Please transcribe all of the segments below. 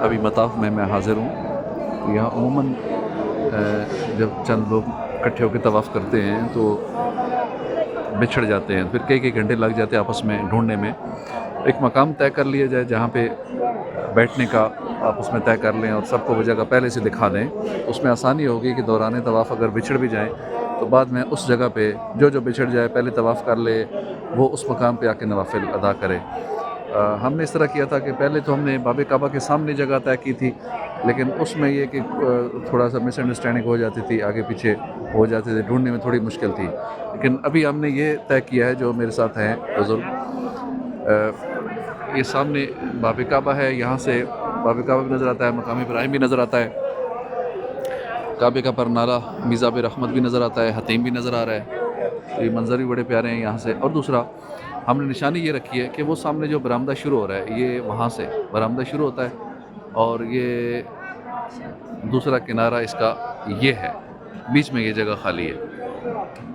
ابھی مطاف میں حاضر ہوں. یہاں عموماً جب چند لوگ اکٹھے ہو کے طواف کرتے ہیں تو بچھڑ جاتے ہیں, پھر کئی گھنٹے لگ جاتے ہیں آپس میں ڈھونڈنے میں. ایک مقام طے کر لیا جائے جہاں پہ بیٹھنے کا آپس میں طے کر لیں اور سب کو وہ جگہ پہلے سے دکھا دیں, اس میں آسانی ہوگی کہ دوران طواف اگر بچھڑ بھی جائیں تو بعد میں اس جگہ پہ جو بچھڑ جائے پہلے طواف کر لے, وہ اس مقام پہ آ کے نوافل ادا کرے. ہم نے اس طرح کیا تھا کہ پہلے تو ہم نے باب کعبہ کے سامنے جگہ طے کی تھی, لیکن اس میں یہ کہ تھوڑا سا مس انڈرسٹینڈنگ ہو جاتی تھی, آگے پیچھے ہو جاتے تھے, ڈھونڈنے میں تھوڑی مشکل تھی. لیکن ابھی ہم نے یہ طے کیا ہے, جو میرے ساتھ ہیں بزرگ, یہ سامنے باب کعبہ ہے, یہاں سے باب کعبہ بھی نظر آتا ہے, مقام ابراہیم بھی نظر آتا ہے, کعبے کا پرنالہ میزاب رحمت بھی نظر آتا ہے, حتیم بھی نظر آ رہا ہے. تو یہ منظر بھی بڑے پیارے ہیں یہاں سے. اور دوسرا ہم نے نشانی یہ رکھی ہے کہ وہ سامنے جو برآمدہ شروع ہو رہا ہے, یہ وہاں سے برآمدہ شروع ہوتا ہے, اور یہ دوسرا کنارہ اس کا یہ ہے, بیچ میں یہ جگہ خالی ہے.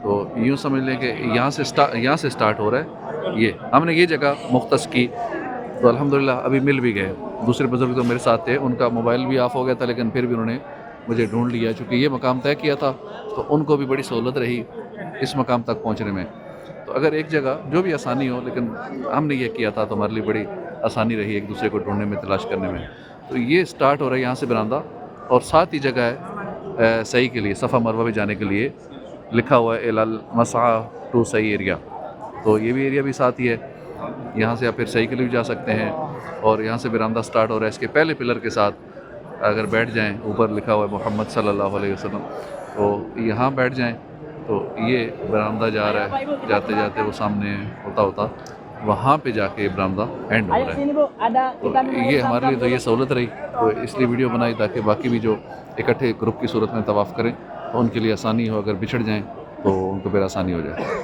تو یوں سمجھ لیں کہ یہاں سے سٹارٹ ہو رہا ہے. یہ ہم نے یہ جگہ مختص کی تو الحمدللہ ابھی مل بھی گئے. دوسرے بزرگ تو میرے ساتھ تھے, ان کا موبائل بھی آف ہو گیا تھا, لیکن پھر بھی انہوں نے مجھے ڈھونڈ لیا, چونکہ یہ مقام طے کیا تھا تو ان کو بھی بڑی سہولت رہی اس مقام تک پہنچنے میں. تو اگر ایک جگہ جو بھی آسانی ہو, لیکن ہم نے یہ کیا تھا تو ہمارے لیے بڑی آسانی رہی ایک دوسرے کو ڈھونڈنے میں, تلاش کرنے میں. تو یہ سٹارٹ ہو رہا ہے یہاں سے برآمدہ, اور ساتھ ہی جگہ ہے سعی کے لیے, صفا مروہ بھی جانے کے لیے لکھا ہوا ہے المسعی ٹو سعی ایریا. تو یہ بھی ایریا بھی ساتھ ہی ہے, یہاں سے آپ پھر سعی کے لیے بھی جا سکتے ہیں. اور یہاں سے برآمدہ سٹارٹ ہو رہا ہے اس کے پہلے پلر کے ساتھ, اگر بیٹھ جائیں, اوپر لکھا ہوا ہے محمد صلی اللہ علیہ وسلم, تو یہاں بیٹھ جائیں تو یہ برآمدہ جا رہا ہے, جاتے جاتے وہ سامنے ہوتا وہاں پہ جا کے برآمدہ اینڈ ہو رہا ہے. تو یہ ہمارے لیے تو یہ سہولت رہی, تو اس لیے ویڈیو بنائی تاکہ باقی بھی جو اکٹھے گروپ کی صورت میں طواف کریں تو ان کے لیے آسانی ہو, اگر بچھڑ جائیں تو ان کو پھر آسانی ہو جائے.